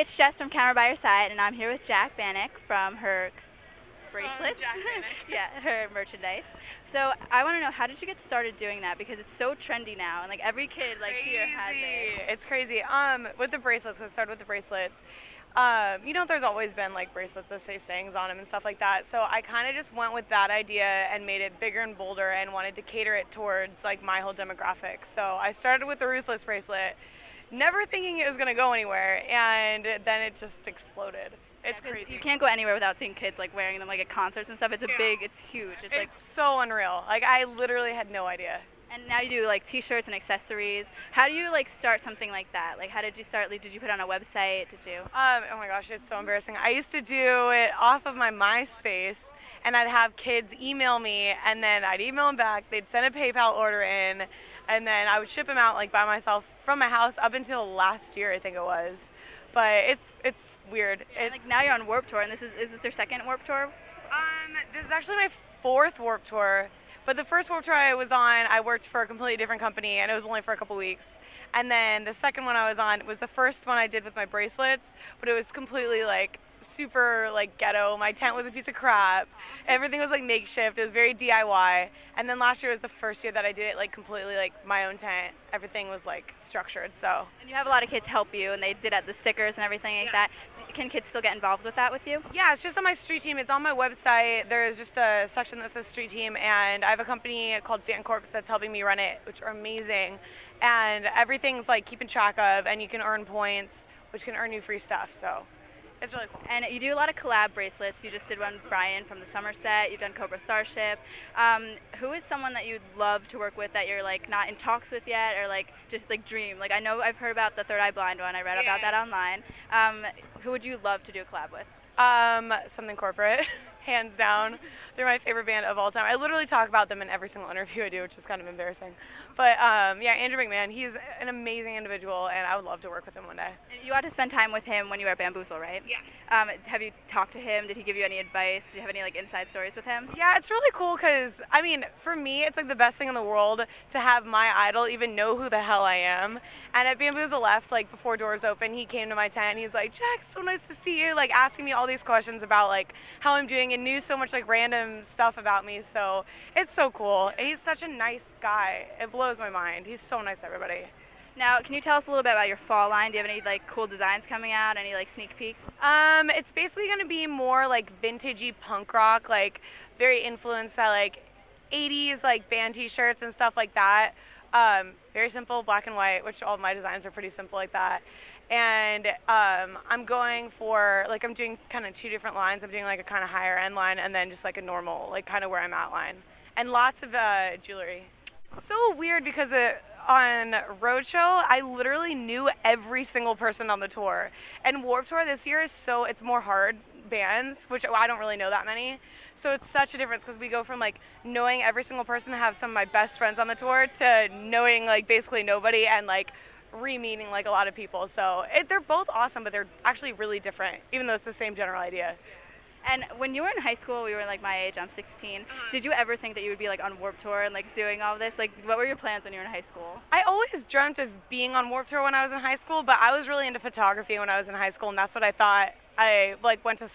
Hey, it's Jess from Camera by Your Side, and I'm here with Jac Vanek from her bracelets. Jac Vanek. Yeah, her merchandise. So I want to know, how did you get started doing that? Because it's so trendy now, and like every kid here has it. It's crazy. With the bracelets, I started with the bracelets. There's always been like bracelets that say sayings on them and stuff like that. So I kind of just went with that idea and made it bigger and bolder and wanted to cater it towards like my whole demographic. So I started with the Ruthless bracelet, never thinking it was going to go anywhere, and then it just exploded. It's crazy. You can't go anywhere without seeing kids like wearing them like at concerts and stuff. It's it's huge. It's so unreal. Like I literally had no idea. And now you do like t-shirts and accessories. How do you like start something like that? Like how did you start? Like, did you put it on a website? Did you? Oh my gosh, it's so embarrassing. I used to do it off of my MySpace, and I'd have kids email me, and then I'd email them back. They'd send a PayPal order in, and then I would ship them out like by myself from my house up until last year, I think it was. But it's weird. Yeah, like now you're on Warped Tour, and is this your second Warped Tour? This is actually my fourth Warped Tour. But the first Warped Tour I was on, I worked for a completely different company, and it was only for a couple weeks. And then the second one I was on was the first one I did with my bracelets, but it was completely like super like ghetto. My tent was a piece of crap. Everything was like makeshift. It was very DIY. And then last year was the first year that I did it like completely like my own tent. Everything was like structured. So. And you have a lot of kids help you, and they did the stickers and everything like that. Can kids still get involved with that with you? Yeah, it's just on my street team. It's on my website. There's just a section that says street team, and I have a company called Fan Corps that's helping me run it, which are amazing. And everything's like keeping track of, and you can earn points, which can earn you free stuff. So. It's really cool. And you do a lot of collab bracelets. You just did one with Brian from the Somerset. You've done Cobra Starship. Who is someone that you'd love to work with that you're like not in talks with yet, or like just like dream? Like I know I've heard about the Third Eye Blind one. I read about that online. Who would you love to do a collab with? Something corporate, hands down. They're my favorite band of all time. I literally talk about them in every single interview I do, which is kind of embarrassing. But Andrew McMahon, he's an amazing individual, and I would love to work with him one day. You got to spend time with him when you were at Bamboozle, right? Yes. Have you talked to him? Did he give you any advice? Do you have any like inside stories with him? Yeah, it's really cool because, I mean, for me, it's like the best thing in the world to have my idol even know who the hell I am. And at Bamboozle Left, like before doors open, he came to my tent and he's like, Jack, it's so nice to see you, like asking me all these questions about like how I'm doing, and knew so much like random stuff about me. So it's so cool. And he's such a nice guy. It blows my mind. He's so nice to everybody. Now, can you tell us a little bit about your fall line? Do you have any like cool designs coming out? Any like sneak peeks? It's basically going to be more like vintagey punk rock, like very influenced by like 80s like band t-shirts and stuff like that. Very simple, black and white, which all of my designs are pretty simple like that. And I'm going for, like, I'm doing kind of two different lines. I'm doing like a kind of higher end line, and then just like a normal, like kind of where I'm at line. And lots of jewelry. So weird because on Roadshow, I literally knew every single person on the tour. And Warped Tour this year is it's more hard bands, which I don't really know that many. So it's such a difference because we go from like knowing every single person to have some of my best friends on the tour to knowing like basically nobody and like re-meeting like a lot of people. So they're both awesome, but they're actually really different, even though it's the same general idea. And when you were in high school, we were like my age, I'm 16, did you ever think that you would be like on Warped Tour and like doing all this? Like what were your plans when you were in high school? I always dreamt of being on Warped Tour when I was in high school, but I was really into photography when I was in high school, and that's what I thought. I like went to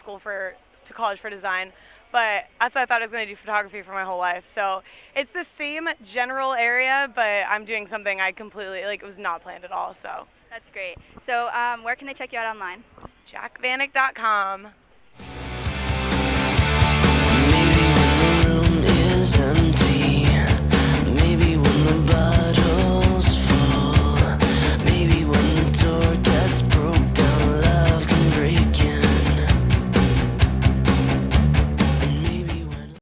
college for design, but that's what I thought I was going to do, photography, for my whole life. So it's the same general area, but I'm doing something I completely, like, it was not planned at all. So that's great. So where can they check you out online? JacVanek.com.